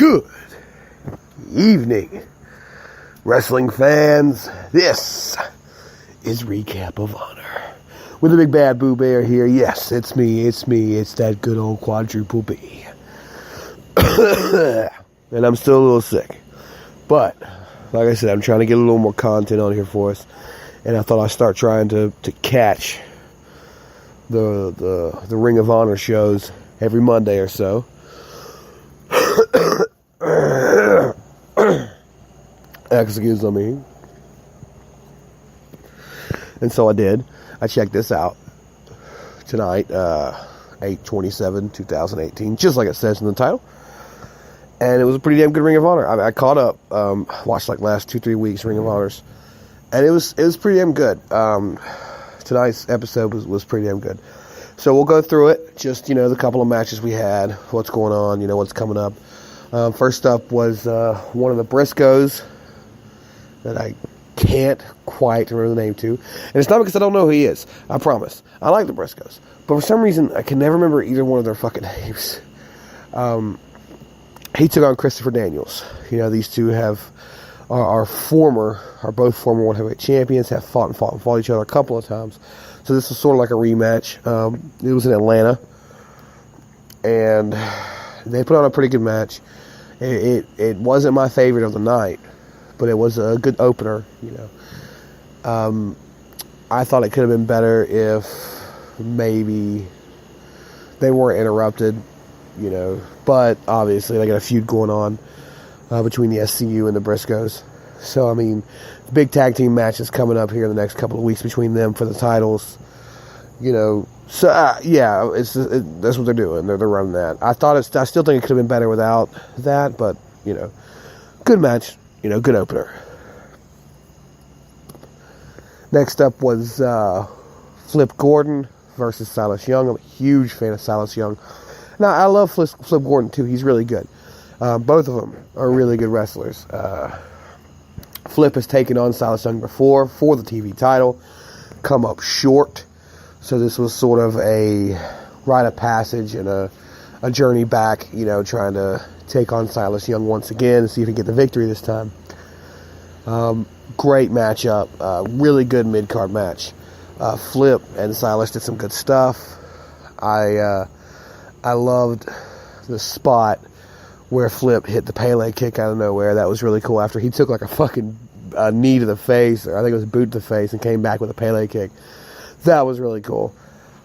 Good evening, wrestling fans. This is Recap of Honor with the big bad Boo Bear here. Yes, it's me. It's that good old quadruple B. And I'm still a little sick. But, like I said, I'm trying to get a little more content on here for us. And I thought I'd start trying to catch the Ring of Honor shows every Monday or so. Excuse me. And so I did. I checked this out tonight, 8/27/2018, just like it says in the title. And it was a pretty damn good Ring of Honor. I caught up, watched like last 2-3 weeks Ring of Honors, and it was pretty damn good. Tonight's episode was pretty damn good. So we'll go through it. Just, the couple of matches we had, what's going on, what's coming up. First up was one of the Briscoes that I can't quite remember the name to. And it's not because I don't know who he is. I promise. I like the Briscoes. But for some reason, I can never remember either one of their fucking names. He took on Christopher Daniels. These two are both former World Heavyweight Champions, have fought each other a couple of times. So this was sort of like a rematch. It was in Atlanta. And they put on a pretty good match. It wasn't my favorite of the night, but it was a good opener, I thought it could have been better if maybe they weren't interrupted, but obviously they got a feud going on between the SCU and the Briscoes. So, big tag team matches coming up here in the next couple of weeks between them for the titles, So, that's what they're doing. They're running that. I still think it could have been better without that, but, good match, good opener. Next up was Flip Gordon versus Silas Young. I'm a huge fan of Silas Young. Now, I love Flip Gordon, too. He's really good. Both of them are really good wrestlers. Flip has taken on Silas Young before for the TV title, come up short. So this was sort of a rite of passage and a journey back, trying to take on Silas Young once again and see if he can get the victory this time. Great matchup, really good mid-card match. Flip and Silas did some good stuff. I loved the spot where Flip hit the Pele kick out of nowhere. That was really cool after he took like a fucking knee to the face, or I think it was a boot to the face, and came back with a Pele kick. That was really cool.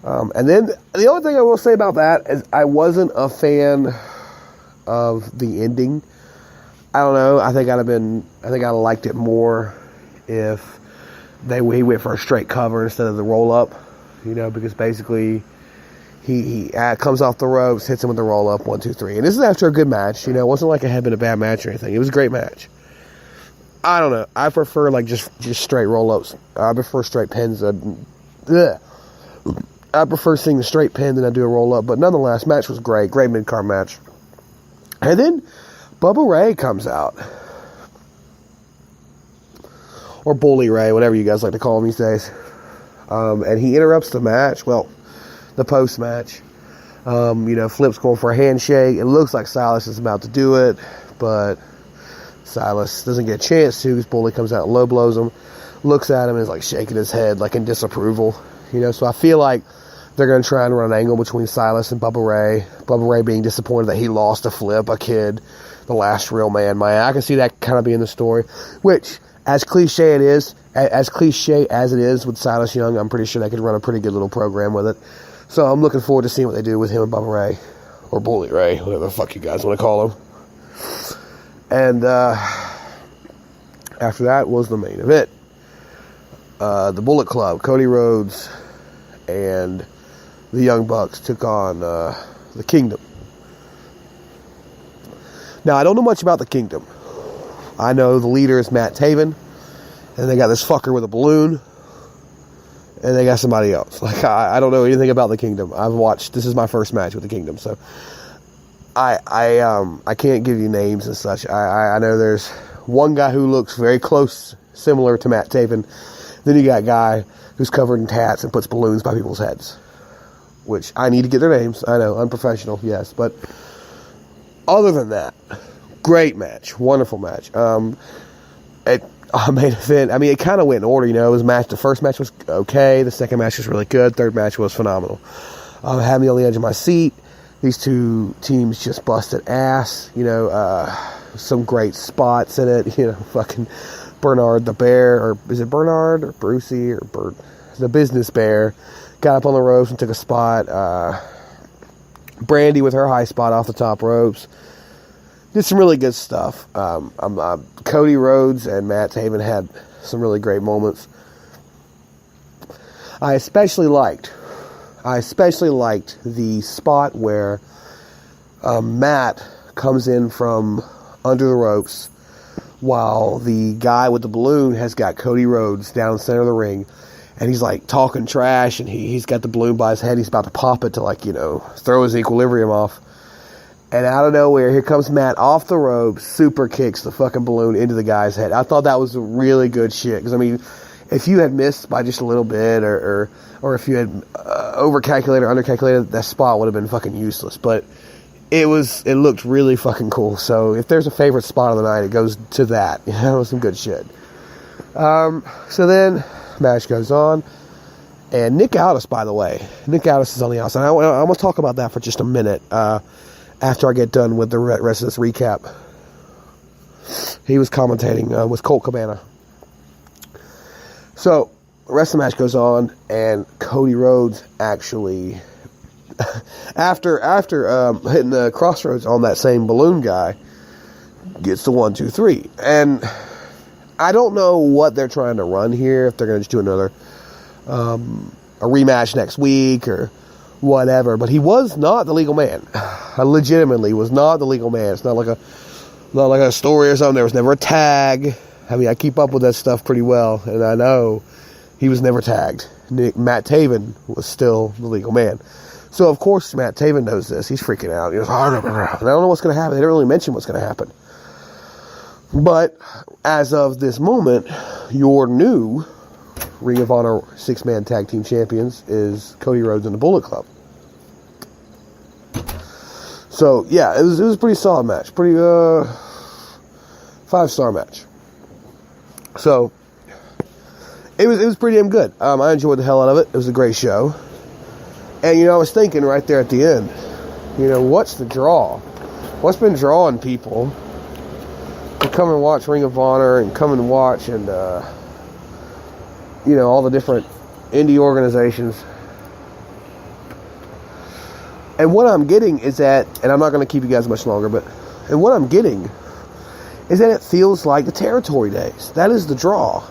And then the only thing I will say about that is I wasn't a fan of the ending. I don't know. I think I'd have liked it more if he went for a straight cover instead of the roll up. Because basically he comes off the ropes, hits him with the roll up, 1, 2, 3. And this is after a good match. It wasn't like it had been a bad match or anything. It was a great match. I don't know. I prefer just straight roll ups. I prefer straight pins. I prefer seeing the straight pin than I do a roll-up. But nonetheless, match was great. Great mid-card match. And then Bubba Ray comes out. Or Bully Ray, whatever you guys like to call him these days. And he interrupts the match. Well, the post-match. Flip's going for a handshake. It looks like Silas is about to do it. But Silas doesn't get a chance to because Bully comes out and low blows him. Looks at him and is like shaking his head like in disapproval. So I feel like they're going to try and run an angle between Silas and Bubba Ray. Bubba Ray being disappointed that he lost to Flip, a kid, the last real man. I can see that kind of being the story. Which, as cliche as it is with Silas Young, I'm pretty sure they could run a pretty good little program with it. So I'm looking forward to seeing what they do with him and Bubba Ray. Or Bully Ray, whatever the fuck you guys want to call him. And after that was the main event. The Bullet Club, Cody Rhodes and the Young Bucks took on the Kingdom. Now, I don't know much about the Kingdom. I know the leader is Matt Taven, and they got this fucker with a balloon, and they got somebody else. I don't know anything about the Kingdom. This is my first match with the Kingdom, so I can't give you names and such. I know there's one guy who looks very similar to Matt Taven. Then you got a guy who's covered in tats and puts balloons by people's heads. Which I need to get their names. I know, unprofessional, yes. But other than that, great match, wonderful match. Main event, I mean, it kind of went in order, it was the first match was okay, the second match was really good, third match was phenomenal. Had me on the edge of my seat. These two teams just busted ass, some great spots in it, fucking Bernard the Bear, or is it Bernard or Brucey or the Business Bear, got up on the ropes and took a spot. Brandy with her high spot off the top ropes. Did some really good stuff. Cody Rhodes and Matt Taven had some really great moments. I especially liked the spot where Matt comes in from under the ropes while the guy with the balloon has got Cody Rhodes down the center of the ring, and he's like talking trash, and he's got the balloon by his head. He's about to pop it to throw his equilibrium off. And out of nowhere, here comes Matt off the ropes, super kicks the fucking balloon into the guy's head. I thought that was really good shit. Because, if you had missed by just a little bit, or if you had overcalculated or undercalculated, that spot would have been fucking useless. But it looked really fucking cool. So if there's a favorite spot of the night, it goes to that. It was some good shit. So then, match goes on. And Nick Aldis, by the way. Nick Aldis is on the outside. I'm going to talk about that for just a minute. After I get done with the rest of this recap. He was commentating with Colt Cabana. So, the rest of the match goes on, and Cody Rhodes actually, after hitting the crossroads on that same balloon guy, gets the 1, 2, 3. And I don't know what they're trying to run here, if they're going to just do another a rematch next week, or whatever, but he was not the legal man. I legitimately was not the legal man. It's not like a story or something. There was never a tag. I keep up with that stuff pretty well, and I know he was never tagged. Matt Taven was still the legal man. So, of course, Matt Taven knows this. He's freaking out. He goes, I don't know what's going to happen. They didn't really mention what's going to happen. But, as of this moment, your new Ring of Honor 6-man tag team champions is Cody Rhodes and the Bullet Club. So yeah, it was a pretty solid match, pretty 5-star match. So it was pretty damn good. I enjoyed the hell out of it. It was a great show. And I was thinking right there at the end, what's the draw? What's been drawing people to come and watch Ring of Honor and come and watch and all the different indie organizations. And what I'm getting is that, and I'm not going to keep you guys much longer, and what I'm getting is that it feels like the territory days. That is the draw.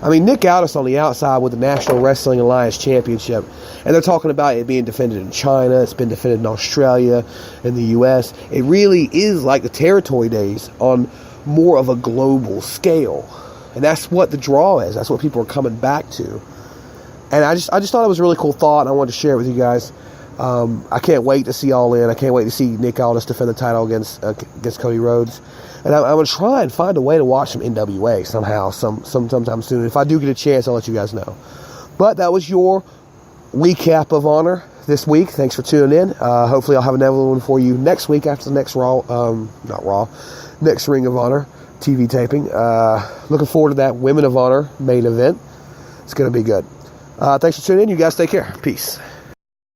Nick Aldis on the outside with the National Wrestling Alliance Championship, and they're talking about it being defended in China, it's been defended in Australia, in the US. It really is like the territory days on more of a global scale. And that's what the draw is. That's what people are coming back to. And I just thought it was a really cool thought, and I wanted to share it with you guys. I can't wait to see All In. I can't wait to see Nick Aldis defend the title against Cody Rhodes. And I'm going to try and find a way to watch some NWA somehow, sometime soon. If I do get a chance, I'll let you guys know. But that was your recap of Honor this week. Thanks for tuning in. Hopefully I'll have another one for you next week after the next next Ring of Honor TV taping. Looking forward to that Women of Honor main event. It's going to be good. Thanks for tuning in. You guys take care. Peace.